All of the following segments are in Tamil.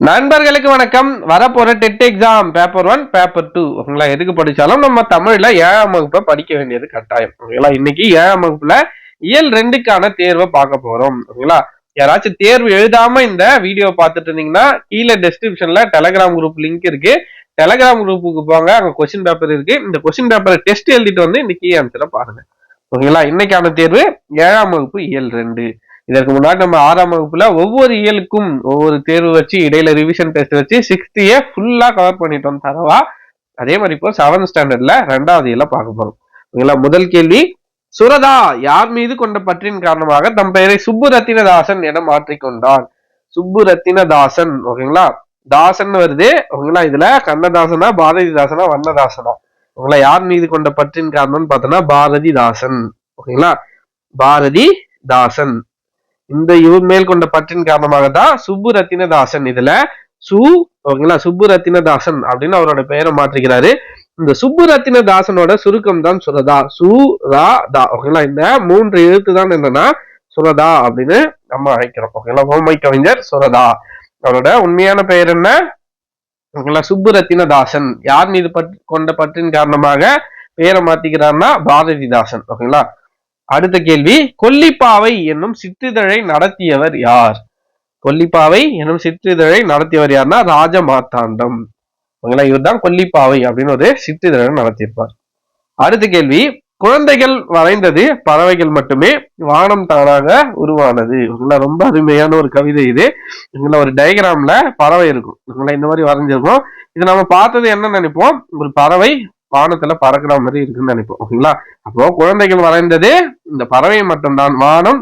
நண்பர்களுக்கு வணக்கம். வரப்போற டெட் எக்ஸாம் பேப்பர் 1 பேப்பர் 2 ஓகேங்களா. எதுக்கு படிச்சாலும் நம்ம தமிழ்ல 7ஆம் வகுப்பை படிக்க வேண்டியது கட்டாயம் ஓகேங்களா. இன்னைக்கு 7ஆம் வகுப்புல இயல் 2க்கான தேர்வை பார்க்க போறோம் ஓகேங்களா. யாராச்சும் தேர்வு எழுதாம இந்த வீடியோ பார்த்துட்டு இருந்தீங்கன்னா கீழே டெஸ்கிரிப்ஷன்ல டெலகிராம் குரூப் லிங்க் இருக்கு. டெலகிராம் குரூப்புக்கு போங்க, அங்க கொஸ்டின் பேப்பர் இருக்கு. இந்த கொஸ்டின் பேப்பரை டெஸ்ட் எழுதிட்டு வந்து இந்த கீ ஆன்சரை பாருங்க ஓகேங்களா. இன்னைக்கான தேர்வு 7ஆம் வகுப்பு இயல் 2. இதற்கு முன்னாடி நம்ம 6ஆம் வகுப்புல ஒவ்வொரு இயலுக்கும் ஒவ்வொரு தேர்வு வச்சு இடையில ரிவிஷன் டெஸ்ட் வச்சு 6th இயர் ஃபுல்லா கவர் பண்ணிட்டோம் தரவா. அதே மாதிரி இப்போ 7th ஸ்டாண்டர்ட்ல 2வது இயல பார்க்க போறோம் ஓகேங்களா. முதல் கேள்வி, சுரதா யார் மீது கொண்ட பற்றின் காரணமாக தம் பெயரை சுப்புரத்தினதாசன் என மாற்றிக்கொண்டார். சுப்புரத்தினதாசன் ஓகேங்களா. தாசன் வருது ஓகேங்களா. இதுல கண்ணதாசனா பாரதிதாசனா வண்ணதாசனா ஓகேங்களா. யார் மீது கொண்ட பற்றின் காரணம்னு பார்த்தோம்னா பாரதிதாசன் ஓகேங்களா. பாரதிதாசன் இந்த இவர் மேல் கொண்ட பற்றின் காரணமாக தான் சுப்புரத்தினதாசன். இதுல ஓகேங்களா சுப்புரத்தினதாசன் அப்படின்னு அவரோட பெயரை மாற்றிக்கிறாரு. இந்த சுப்புரத்தினதாசனோட சுருக்கம் தான் சுரதா. சுரதா ஓகேங்களா. இந்த 3 எழுத்து தான் என்னன்னா சுரதா அப்படின்னு நம்ம அழைக்கிறோம் ஓகேங்களா. ஓமை கவிஞர் சுரதா. அவரோட உண்மையான பெயர் என்ன ஓகேங்களா சுப்புரத்தினதாசன். யார் மீது கொண்ட பற்றின் காரணமாக பெயரை மாத்திக்கிறார்னா பாரதிதாசன் ஓகேங்களா. அடுத்த கேள்வி, கொல்லிப்பாவை என்னும் சிற்றிதழை நடத்தியவர் யார். கொல்லிப்பாவை என்னும் சிற்றிதழை நடத்தியவர் யாருன்னா ராஜமார்த்தாண்டம் ஓகேங்களா. இவர் தான் கொல்லிப்பாவை அப்படின்னு ஒரு சிற்றிதழை நடத்தியிருப்பார். அடுத்த கேள்வி, குழந்தைகள் வரைந்தது பறவைகள் மட்டுமே, வானம் தானாக உருவானது ஓகேங்களா. ரொம்ப அருமையான ஒரு கவிதை இது ஓகேங்களா. ஒரு டயக்ராம்ல பறவை இருக்கும் ஓகேங்களா. இந்த மாதிரி வரைஞ்சிருக்கும். இது நம்ம பார்த்தது என்ன நினைப்போம், ஒரு பறவை வானத்துல பறக்கிற மாதிரி இருக்குன்னு நினைப்போம் ஓகேங்களா. அப்போ குழந்தைகள் வரைந்தது இந்த பறவை மட்டும்தான், வானம்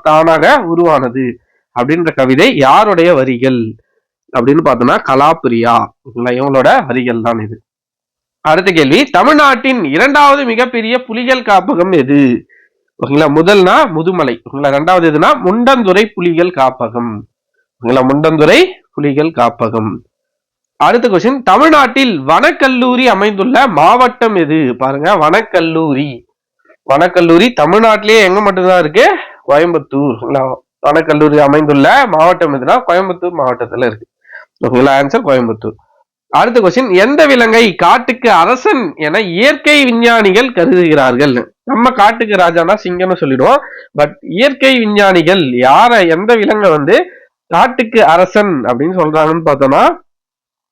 தானாக உருவானது அப்படின்ற கவிதை யாருடைய வரிகள் அப்படின்னு பார்த்தோம்னா கலாப்பிரியா ஓகேங்களா. இவங்களோட வரிகள் தான் இது. அடுத்த கேள்வி, தமிழ்நாட்டின் 2வது மிகப்பெரிய புலிகள் காப்பகம் எது ஓகேங்களா. முதல்னா முதுமலை ஓகேங்களா. 2வது எதுனா முண்டந்துறை புலிகள் காப்பகம் ஓகேங்களா. முண்டந்துறை புலிகள் காப்பகம். அடுத்த கொஸ்டின், தமிழ்நாட்டில் வனக்கல்லூரி அமைந்துள்ள மாவட்டம் எது. பாருங்க, வனக்கல்லூரி. வனக்கல்லூரி தமிழ்நாட்டிலேயே எங்க மட்டும்தான் இருக்கு, கோயம்புத்தூர். வனக்கல்லூரி அமைந்துள்ள மாவட்டம் எதுனா கோயம்புத்தூர் மாவட்டத்துல இருக்கு ஓகேங்களா. ஆன்சர் கோயம்புத்தூர். அடுத்த கொஸ்டின், எந்த விலங்கை காட்டுக்கு அரசன் என இயற்கை விஞ்ஞானிகள் கருதுகிறார்கள். நம்ம காட்டுக்கு ராஜானா சிங்கம்னு சொல்லிடுவோம். பட் இயற்கை விஞ்ஞானிகள் எந்த விலங்கை வந்து காட்டுக்கு அரசன் அப்படின்னு சொல்றாங்கன்னு பார்த்தோம்னா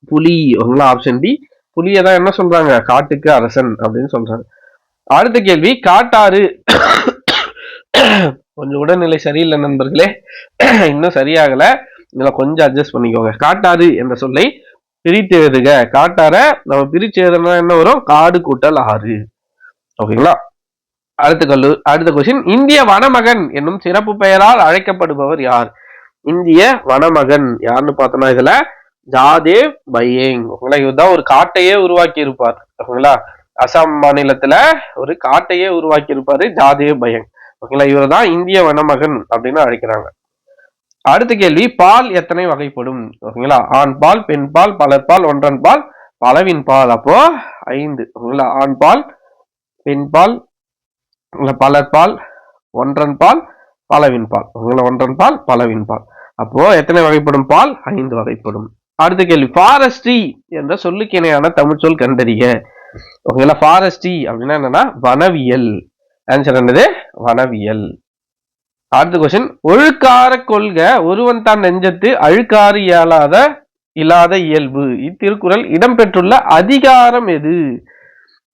புலி ஓகேங்களா. ஆப்ஷன் டி, புலியை தான் என்ன சொல்றாங்க, காட்டுக்கு அரசன் அப்படின்னு சொல்றாங்க. அடுத்த கேள்வி, காட்டாறு. கொஞ்சம் உடல்நிலை சரியில்லை நண்பர்களே, இன்னும் சரியாகல, இதுல கொஞ்சம் அட்ஜஸ்ட் பண்ணிக்கோங்க. காட்டாறு என்ற சொல்லை பிரித்து எழுதுக. காட்டார நம்ம பிரிச்சு எழுதுனா என்ன வரும், காடு கூட்டல் ஆறு ஓகேங்களா. அடுத்த கொஸ்டின், இந்திய வனமகன் என்னும் சிறப்பு பெயரால் அழைக்கப்படுபவர் யார். இந்திய வனமகன் யாருன்னு பார்த்தோம்னா இதுல ஜாதேவ் பையேங் ஓகேங்களா. இவர்தான் ஒரு காட்டையே உருவாக்கி இருப்பார் ஓகேங்களா. அசாம் மாநிலத்துல ஒரு காட்டையே உருவாக்கி இருப்பாரு ஜாதேவ் பையேங் ஓகேங்களா. இவர் தான் இந்திய வனமகன் அப்படின்னு அழைக்கிறாங்க. அடுத்த கேள்வி, பால் எத்தனை வகைப்படும் ஓகேங்களா. ஆண் பால், பெண் பால், பலர்பால், ஒன்றன் பால், பலவின் பால். அப்போ 5 ஓகேங்களா. ஆண் பால், பெண் பால், பலர்பால், ஒன்றன் பால், பலவின் பால் ஓகேங்களா. ஒன்றன் பால், பலவின் பால். அப்போ எத்தனை வகைப்படும் பால், 5 வகைப்படும். அடுத்த கேள்வி, ஃபாரஸ்ட்ரி என்ற சொல்லுக்கு இணையான தமிழ் சொல் கண்டறிய ஓகேங்களா. ஃபாரஸ்ட்ரி அப்படின்னா என்னன்னா வனவியல். ஆன்சர் என்னது, வனவியல். அடுத்த கொஸ்டின், ஒழுக்கார கொள்க ஒருவன் தான் நெஞ்சத்து அழுக்காறு இல்லாத இயல்பு. இத்திருக்குறள் இடம்பெற்றுள்ள அதிகாரம் எது.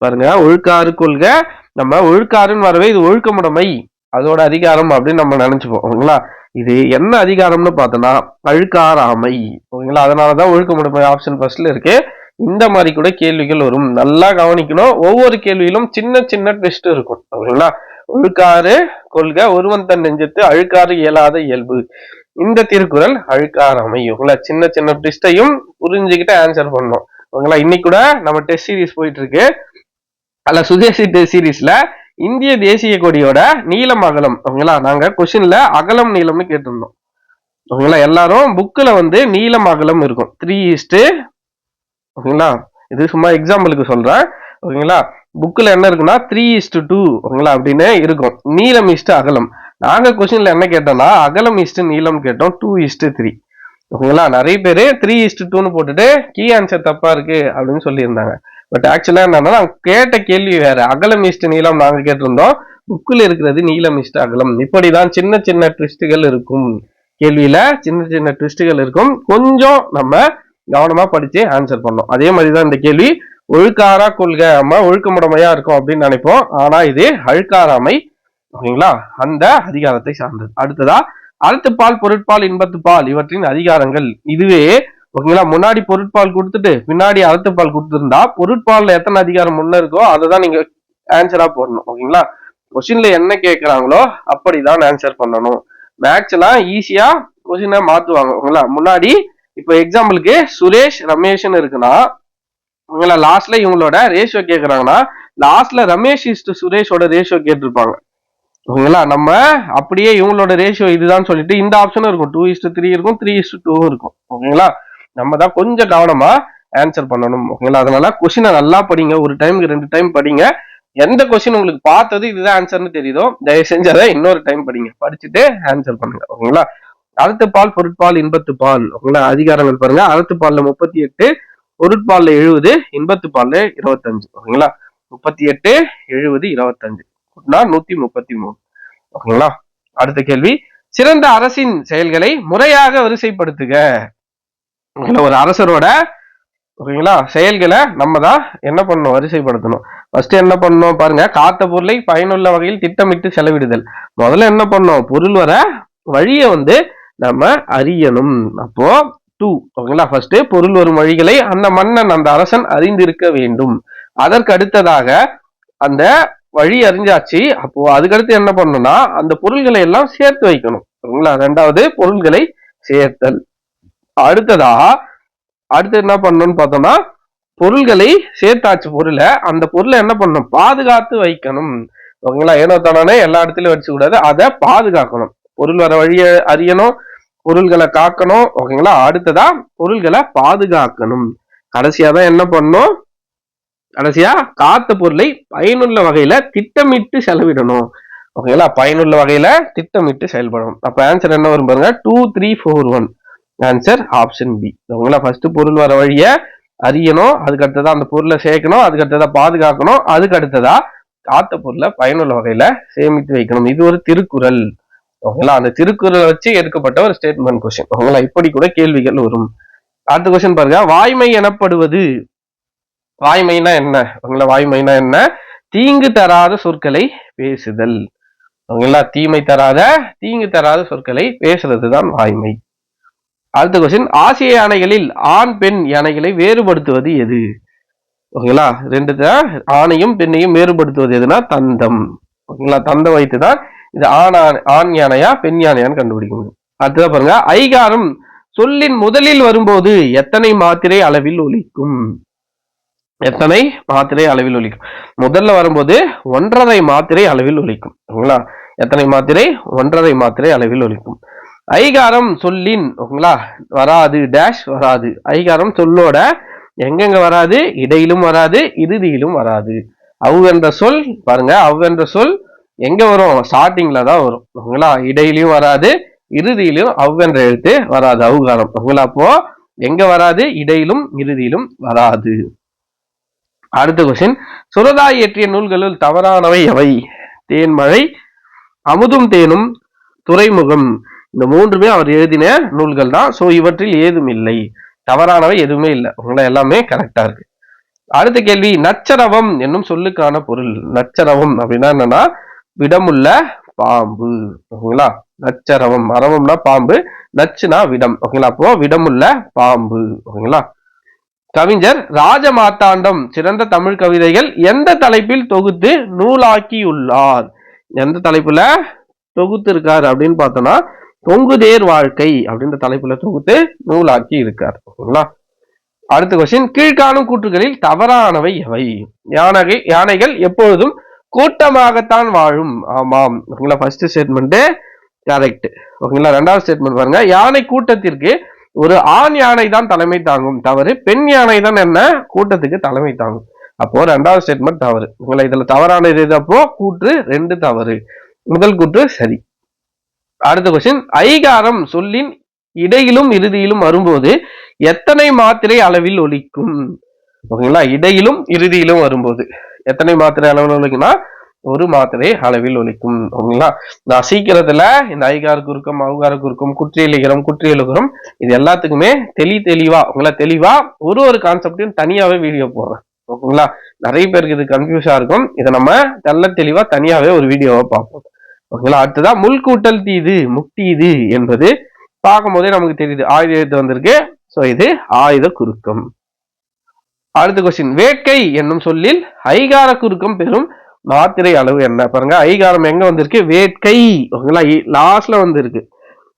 பாருங்க, ஒழுக்காறு கொள்க, நம்ம ஒழுக்காறுன்னு வரவே இது ஒழுக்கமுடைமை அதோட அதிகாரம் அப்படின்னு நம்ம நினைச்சுப்போம் ஓகேங்களா. இது என்ன அதிகாரம்னு பார்த்தோம்னா அழுக்காராமை ஓகேங்களா. அதனாலதான் ஒழுக்கமுடைமை ஆப்ஷன் ஃபர்ஸ்ட்ல இருக்கு. இந்த மாதிரி கூட கேள்விகள் வரும், நல்லா கவனிக்கணும். ஒவ்வொரு கேள்வியிலும் சின்ன சின்ன ட்விஸ்ட் இருக்கும் ஓகேங்களா. ஒழுக்காறு கொள்க ஒருவன் தன் நெஞ்சத்து அழுக்காறு இயலாத இயல்பு. இந்த திருக்குறள் அழுக்காராமை ஓகேங்களா. சின்ன சின்ன ட்விஸ்டையும் புரிஞ்சுக்கிட்டு ஆன்சர் பண்ணணும் ஓகேங்களா. இன்னைக்கு கூட நம்ம டெஸ்ட் சீரீஸ் போயிட்டு இருக்கு. அல்ல சுதேசி டெஸ்ட் சீரீஸ்ல இந்திய தேசிய கொடியோட நீளம் அகலம் ஓகேங்களா. நாங்க கொஸ்டின்ல அகலம் நீளம்னு கேட்டிருந்தோம் ஓகேங்களா. எல்லாரும் புக்ல வந்து நீளம் அகலம் இருக்கும் 3 ஓகேங்களா. இது சும்மா எக்ஸாம்பிளுக்கு சொல்றேன் ஓகேங்களா. புக்ல என்ன இருக்குன்னா 3:2 ஓகேங்களா அப்படின்னு இருக்கும். நீளம் அகலம். நாங்க கொஸ்டின்ல என்ன கேட்டோம்னா அகலம் நீளம் கேட்டோம் 2:3 ஓகேங்களா? நிறைய பேரு 3:2ன்னு போட்டுட்டு கீ ஆன்சர் தப்பா இருக்கு அப்படின்னு சொல்லியிருந்தாங்க. பட் ஆக்சுவலா என்னன்னா நாங்க கேட்ட கேள்வி வேற. அகலம் ஈஸ்ட் நீளம் நாங்க கேட்டிருந்தோம். புக்கில் இருக்கிறது நீளம் ஈஸ்ட் அகலம். இப்படிதான் சின்ன சின்ன ட்விஸ்டுகள் இருக்கும். கேள்வியில சின்ன சின்ன ட்விஸ்டுகள் இருக்கும். கொஞ்சம் நம்ம கவனமா படிச்சு ஆன்சர் பண்ணோம். அதே மாதிரிதான் இந்த கேள்வி. ஒழுக்காரா கொள்க, நம்ம ஒழுக்கமுடைமையா இருக்கும் அப்படின்னு நினைப்போம். ஆனா இது அழுக்காராமை. ஓகேங்களா? அந்த அதிகாரத்தை சார்ந்தது. அடுத்ததா அறத்துப்பால், பொருட்பால், இன்பத்துப்பால் இவற்றின் அதிகாரங்கள். இதுவே ஓகேங்களா? முன்னாடி பொருட்பால் கொடுத்துட்டு பின்னாடி அறத்துப்பால் கொடுத்துருந்தா பொருட்பால்ல எத்தனை அதிகாரம் முன்ன இருக்கோ அதை தான் நீங்க ஆன்சரா போடணும். ஓகேங்களா? கொஸ்டின்ல என்ன கேட்கறாங்களோ அப்படிதான் ஆன்சர் பண்ணணும். மேக்ஸ் எல்லாம் ஈஸியா கொஸ்டினை மாத்துவாங்க. ஓகேங்களா? முன்னாடி இப்ப எக்ஸாம்பிளுக்கு சுரேஷ் ரமேஷ்னு இருக்குன்னா இவங்கள லாஸ்ட்ல இவங்களோட ரேஷியோ கேக்குறாங்கன்னா லாஸ்ட்ல ரமேஷ் இஸ்டு சுரேஷோட ரேஷியோ கேட்டிருப்பாங்க. ஓகேங்களா? நம்ம அப்படியே இவங்களோட ரேஷியோ இதுதான் சொல்லிட்டு இந்த ஆப்ஷனும் இருக்கும். 2:3 இருக்கும், 3:2 இருக்கும். ஓகேங்களா? நம்ம தான் கொஞ்சம் கவனமா ஆன்சர் பண்ணணும். ஓகேங்களா? அதனால கொஸ்டினை நல்லா படிங்க. ஒரு டைமுக்கு 2 டைம் படிங்க. எந்த கொஸ்டின் உங்களுக்கு பார்த்தது இதுதான் ஆன்சர்னு தெரியுதோ தயவு செஞ்சு அதை இன்னொரு டைம் படிங்க. படிச்சுட்டு ஆன்சர் பண்ணுங்க. ஓகேங்களா? அறத்துப்பால், பொருட்பால், இன்பத்துப்பால். ஓகேங்களா? அதிகாரங்கள் பாருங்க. அறத்துப்பால்ல 38, பொருட்பால்ல 70, இன்பத்துப்பால்ல 25. ஓகேங்களா? 38, 70, 25 133. ஓகேங்களா? அடுத்த கேள்வி. சிறந்த அரசின் செயல்களை முறையாக வரிசைப்படுத்துக. ஒரு அரசரோட ஓகேங்களா செயல்களை நம்ம தான் என்ன பண்ணணும்? வரிசைப்படுத்தணும். ஃபர்ஸ்ட் என்ன பண்ணணும் பாருங்க. காத்த பொருளை பயனுள்ள வகையில் திட்டமிட்டு செலவிடுதல். முதல்ல என்ன பண்ணணும்? பொருள் வர வழியை நம்ம அறியணும். அப்போ 2 ஓகேங்களா? ஃபர்ஸ்ட் பொருள் வரும் வழிகளை அந்த மன்னன் அந்த அரசன் அறிந்திருக்க வேண்டும். அதற்கு அடுத்ததாக அந்த வழி அறிஞ்சாச்சு. அப்போ அதுக்கடுத்து என்ன பண்ணணும்னா அந்த பொருள்களை எல்லாம் சேர்த்து வைக்கணும். ஓகேங்களா? ரெண்டாவது பொருள்களை சேர்த்தல். அடுத்து என்ன பண்ணணும்னு பார்த்தோம்னா பொருள்களை சேர்த்தாச்சு. அந்த பொருளை என்ன பண்ணணும்? பாதுகாத்து வைக்கணும். ஓகேங்களா? ஏனோ தானே எல்லா இடத்துலயும் வச்சு கூடாது. அதை பாதுகாக்கணும். பொருள் வர வழியை அறியணும், பொருள்களை காக்கணும். ஓகேங்களா? அடுத்ததா பொருள்களை பாதுகாக்கணும். கடைசியா தான் என்ன பண்ணணும்? கடைசியா காத்த பொருளை பயனுள்ள வகையில திட்டமிட்டு செலவிடணும். ஓகேங்களா? பயனுள்ள வகையில திட்டமிட்டு செயல்படணும். அப்ப ஆன்சர் என்ன வரும் பாருங்க. 2, 3, 4, 1. Answer option B. ஓகேங்களா? ஃபர்ஸ்ட் பொருள் வர வழிய அறியணும், அதுக்கு அடுத்ததா அந்த பொருளை சேர்க்கணும், அதுக்கு அடுத்ததா பாதுகாக்கணும், அதுக்கு அடுத்ததா காத்த பொருளை பயனுள்ள வகையில சேமித்து வைக்கணும். இது ஒரு திருக்குறள். ஓகேங்களா? அந்த திருக்குறளை வச்சு எடுக்கப்பட்ட ஒரு ஸ்டேட்மெண்ட் கொஸ்டின். ஓகேங்களா? இப்படி கூட கேள்விகள் வரும். அடுத்த கொஸ்டின் பாருங்க. வாய்மை எனப்படுவது. வாய்மைனா என்ன? ஓகேங்களா? வாய்மைனா என்ன? தீங்கு தராத சொற்களை பேசுதல். ஓகேங்களா? தீங்கு தராத சொற்களை பேசுறதுதான் வாய்மை. அடுத்த கொஸ்டின். ஆசிய யானைகளில் ஆண் பெண் யானைகளை வேறுபடுத்துவது எது? ஓகேங்களா? ரெண்டு ஆணையும் பெண்ணையும் வேறுபடுத்துவது எதுனா தந்தம். ஓகேங்களா? தந்தம் வைத்துதான் இது ஆண் யானையா பெண் யானையான்னு கண்டுபிடிக்க முடியும். அடுத்ததான் பாருங்க. ஐகாரம் சொல்லின் முதலில் வரும்போது எத்தனை மாத்திரை அளவில் ஒலிக்கும்? எத்தனை மாத்திரை அளவில் ஒலிக்கும்? முதல்ல வரும்போது 1.5 மாத்திரை அளவில் ஒலிக்கும். ஓகேங்களா? எத்தனை மாத்திரை? 1.5 மாத்திரை அளவில் ஒலிக்கும். ஐகாரம் சொல்லின் ஓகேங்களா வராது டேஷ் வராது. ஐகாரம் சொல்லோட எங்கெங்க வராது? இடையிலும் வராது, இறுதியிலும் வராது. என்ற சொல் பாருங்க. என்ற சொல் எங்க வரும்? ஸ்டார்டிங்ல தான் வரும். ஓகேங்களா? இடையிலையும் வராது, இறுதியிலும் என்ற எழுத்து வராது. அவுகாரம். ஓகேங்களா? அப்போ எங்க வராது? இடையிலும் இறுதியிலும் வராது. அடுத்த கொஸ்டின். சுரதாய் இயற்றிய நூல்களுள் தவறானவை எவை? தேன்மழை, அமுதும் தேனும், துறைமுகம். இந்த மூன்றுமே அவர் எழுதின நூல்கள் தான். சோ இவற்றில் ஏதும் இல்லை. தவறானவை எதுவுமே இல்லை. உங்களை எல்லாமே கரெக்டா இருக்கு. அடுத்த கேள்வி. நச்சரவம் என்னும் சொல்லுக்கான பொருள். நச்சரவம் அப்படின்னா என்னன்னா விடமுள்ள பாம்பு. ஓகேங்களா? நச்சரவம். அரவம்னா பாம்பு, நச்சுனா விடம். ஓகேங்களா? அப்போ விடமுள்ள பாம்பு. ஓகேங்களா? கவிஞர் ராஜமார்த்தாண்டம் சிறந்த தமிழ் கவிதைகள் எந்த தலைப்பில் தொகுத்து நூலாக்கியுள்ளார்? எந்த தலைப்புல தொகுத்து இருக்காரு அப்படின்னு பார்த்தோம்னா தொங்குதேர் வாழ்க்கை அப்படின்ற தலைப்புல தொகுத்து நூலாக்கி இருக்கார். ஓகேங்களா? அடுத்த கொஸ்டின். கீழ்காணும் கூற்றுகளில் தவறானவை எவை? யானைகள் எப்பொழுதும் கூட்டமாகத்தான் வாழும். ஆமாம். ஓகேங்களா? First statement correct. ஓகேங்களா? ரெண்டாவது ஸ்டேட்மெண்ட் பாருங்க. யானை கூட்டத்திற்கு ஒரு ஆண் யானை தான் தலைமை தாங்கும். தவறு. பெண் யானை தான் என்ன கூட்டத்துக்கு தலைமை தாங்கும். அப்போ ரெண்டாவது ஸ்டேட்மெண்ட் தவறு. உங்களை இதுல தவறான இது அப்போ கூற்று 2 தவறு. முதல் கூற்று சரி. அடுத்த கொஸ்டின். ஐகாரம் சொல்லின் இடையிலும் இறுதியிலும் வரும்போது எத்தனை மாத்திரை அளவில் ஒலிக்கும்? ஓகேங்களா, இடையிலும் இறுதியிலும் வரும்போது எத்தனை மாத்திரை அளவில் ஒலிக்கும்னா ஒரு மாத்திரை அளவில் ஒலிக்கும். ஓகேங்களா, நான் சீக்கிரத்துல இந்த ஐகார குறுக்கம், அவுகார குறுக்கம், குற்றியலிகரம், குற்றியலுகரம் இது எல்லாத்துக்குமே தெளிவா உங்களை தெளிவா ஒரு கான்செப்டையும் தனியாவே வீடியோ போடுறேன். ஓகேங்களா, நிறைய பேருக்கு இது கன்ஃபியூஸா இருக்கும். இதை நம்ம தெளிவா தனியாவே ஒரு வீடியோவை பார்ப்போம். ஓகேங்களா, அடுத்ததான் முள்கூட்டல் தீது முக்தீது என்பது பார்க்கும் போதே நமக்கு தெரியுது, ஆயுத எழுத்து வந்திருக்கு. சோ இது ஆயுத குறுக்கம். அடுத்த கொஸ்டின், வேட்கை என்னும் சொல்லில் ஐகார குறுக்கம் பெறும் மாத்திரை அளவு என்ன? பாருங்க, ஐகாரம் எங்க வந்திருக்கு? வேட்கை. ஓகேங்களா, லாஸ்ட்ல வந்திருக்கு.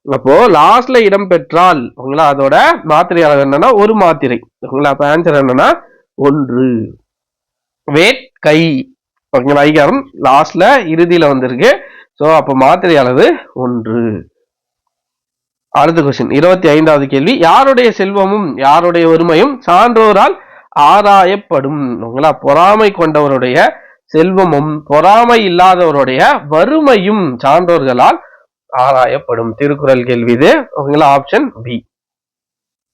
அப்போ லாஸ்ட்ல இடம் பெற்றால் ஓகேங்களா அதோட மாத்திரை அளவு என்னன்னா ஒரு மாத்திரை. ஓகேங்களா, அப்ப ஆன்சர் என்னன்னா 1. வேட்கை. ஓகேங்களா, ஐகாரம் லாஸ்ட்ல இறுதியில வந்திருக்கு. சோ அப்ப மாத்திரை அளவு 1. அடுத்த கொஸ்டின், 25வது கேள்வி, யாருடைய செல்வமும் யாருடைய வறுமையும் சான்றோரால் ஆராயப்படும்? ஓகேங்களா, பொறாமை கொண்டவருடைய செல்வமும் பொறாமை இல்லாதவருடைய வறுமையும் சான்றோர்களால் ஆராயப்படும். திருக்குறள் கேள்வி இது. ஓகேங்களா, ஆப்ஷன் பி.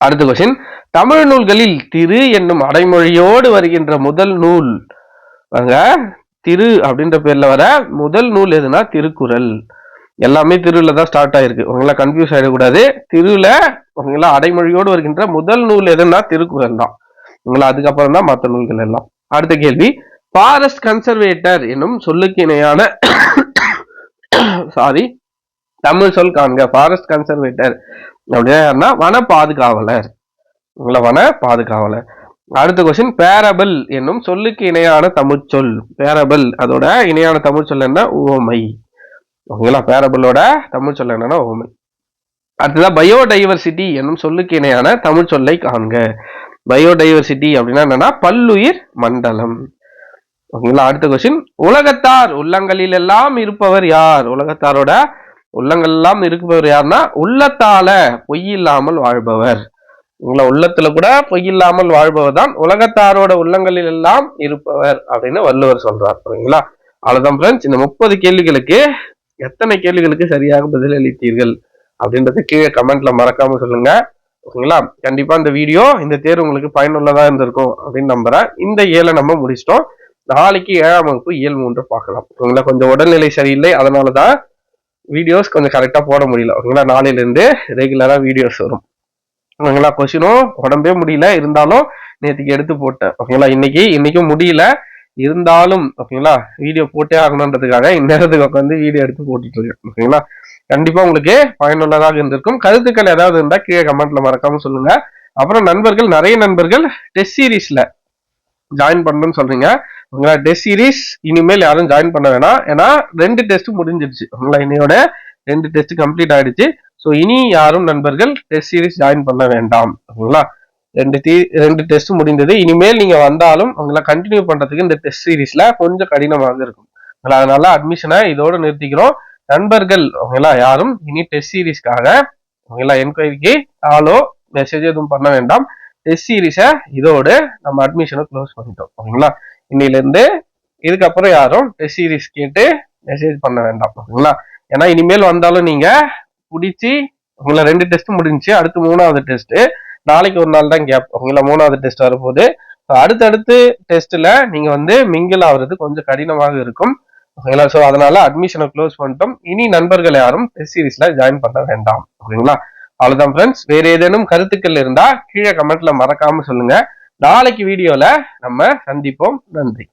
அடுத்த கொஸ்டின், தமிழ் நூல்களில் திரு என்னும் அடைமொழியோடு வருகின்ற முதல் நூல் திரு அப்படின்ற பேர்ல வர முதல் நூல் எதுனா திருக்குறள். எல்லாமே திருல தான் ஸ்டார்ட் ஆயிருக்கு. உங்களா கன்ஃபியூஸ் ஆயிடக்கூடாது. திருல உங்களா அடைமொழியோடு வருகின்ற முதல் நூல் எதுனா திருக்குறள் தான். உங்களா அதுக்கப்புறம் தான் மற்ற நூல்கள் எல்லாம். அடுத்த கேள்வி, ஃபாரஸ்ட் கன்சர்வேட்டர் என்னும் சொல்லுக்கு இணையான தமிழ் சொல் காண்க. ஃபாரஸ்ட் கன்சர்வேட்டர் அப்படின்னா வன பாதுகாவலர். உங்களை வன பாதுகாவலர். அடுத்த கொஸ்டின், பேரபிள் என்னும் சொல்லுக்கு இணையான தமிழ் சொல். பேரபிள் அதோட இணையான தமிழ் சொல் என்ன? உவமை. ஓகேங்களா, பேரபிளோட தமிழ் சொல் என்னன்னா உவமை. அடுத்ததான் பயோடைவர்சிட்டி என்னும் சொல்லுக்கு இணையான தமிழ் சொல்லை காண்க. பயோடைவர்சிட்டி அப்படின்னா என்னன்னா பல்லுயிர் மண்டலம். ஓகேங்களா, அடுத்த கொஸ்டின், உலகத்தார் உள்ளங்களில் எல்லாம் இருப்பவர் யார்? உலகத்தாரோட உள்ளங்கள் எல்லாம் இருப்பவர் யாருன்னா உள்ளத்தால பொய் இல்லாமல் வாழ்பவர். உள்ளத்துல கூட பொய் இல்லாமல் வாழ்பவர் தான் உலகத்தாரோட உள்ளங்களில் எல்லாம் இருப்பவர் அப்படின்னு வள்ளுவர் சொல்றார். ஓகேங்களா, அவ்வளவுதான் ஃப்ரெண்ட்ஸ். இந்த 30 கேள்விகளுக்கு எத்தனை கேள்விகளுக்கு சரியாக பதில் அளித்தீர்கள் அப்படின்றத கீழே கமெண்ட்ல மறக்காம சொல்லுங்க. ஓகேங்களா, கண்டிப்பா இந்த வீடியோ இந்த தேர்வு உங்களுக்கு பயனுள்ளதா இருந்திருக்கும் அப்படின்னு நம்புறேன். இந்த 7 நம்ம முடிச்சிட்டோம். நாளைக்கு 7ஆம் வகுப்பு இயல் 3 பார்க்கலாம். ஓகேங்களா, கொஞ்சம் உடல்நிலை சரியில்லை, அதனாலதான் வீடியோஸ் கொஞ்சம் கரெக்டா போட முடியல. ஓகேங்களா, நாளையில இருந்து ரெகுலரா வீடியோஸ் வரும். ஓகேங்களா, கொஸ்டினும் உடம்பே முடியல, இருந்தாலும் நேற்றுக்கு எடுத்து போட்டேன். ஓகேங்களா, இன்னைக்கும் முடியல, இருந்தாலும் ஓகேங்களா வீடியோ போட்டே ஆகணுன்றதுக்காக இந்நேரத்துக்கு உட்காந்து வீடியோ எடுத்து போட்டுட்டு இருக்கேன். ஓகேங்களா, கண்டிப்பா உங்களுக்கு பயனுள்ளதாக இருந்திருக்கும். கருத்துக்கள் ஏதாவது இருந்தா கீழே கமெண்ட்ல மறக்காம சொல்லுங்க. அப்புறம் நிறைய நண்பர்கள் டெஸ்ட் சீரீஸ்ல ஜாயின் பண்ணணும்னு சொல்றீங்க. உங்களா டெஸ்ட் சீரீஸ் இனிமேல் யாரும் ஜாயின் பண்ண வேணாம். ஏன்னா 2 டெஸ்ட் முடிஞ்சிருச்சு. உங்களா இன்னையோட 2 டெஸ்ட் கம்ப்ளீட் ஆயிடுச்சு. ஸோ இனி யாரும் நண்பர்கள் டெஸ்ட் சீரீஸ் ஜாயின் பண்ண வேண்டாம். ஓகேங்களா, 2 டெஸ்ட் முடிந்தது. இனிமேல் நீங்க வந்தாலும் உங்களை கண்டினியூ பண்றதுக்கு இந்த டெஸ்ட் சீரீஸ்ல கொஞ்சம் கடினமாக இருக்கும். அதனால அட்மிஷனை இதோட நிறுத்திக்கிறோம். நண்பர்கள் ஓகேங்களா யாரும் இனி டெஸ்ட் சீரீஸ்க்காக ஓகேங்களா என்கொயரிக்கு காலோ மெசேஜ் எதுவும் பண்ண வேண்டாம். டெஸ்ட் சீரீஸை இதோடு நம்ம அட்மிஷனை க்ளோஸ் பண்ணிட்டோம். ஓகேங்களா, இன்னையில இருந்து இதுக்கப்புறம் யாரும் டெஸ்ட் சீரீஸ் கேட்டு மெசேஜ் பண்ண வேண்டாம். ஓகேங்களா, ஏன்னா இனிமேல் வந்தாலும் நீங்க பிடிச்சி உங்களை 2 டெஸ்ட் முடிஞ்சு அடுத்து 3வது டெஸ்ட் நாளைக்கு ஒரு நாள் தான் கேப். உங்களை 3வது டெஸ்ட் வரும்போது அடுத்தடுத்து டெஸ்ட்ல நீங்க மிங்கிள் ஆகுறது கொஞ்சம் கடினமாக இருக்கும். ஓகேங்களா, ஸோ அதனால அட்மிஷனை க்ளோஸ் பண்ணிட்டோம். இனி நண்பர்கள் யாரும் டெஸ்ட் சீரீஸ்ல ஜாயின் பண்ண வேண்டாம். ஓகேங்களா, அவ்வளவுதான் ஃப்ரெண்ட்ஸ். வேற ஏதேனும் கருத்துக்கள் இருந்தா கீழே கமெண்ட்ல மறக்காம சொல்லுங்க. நாளைக்கு வீடியோல நம்ம சந்திப்போம். நன்றி.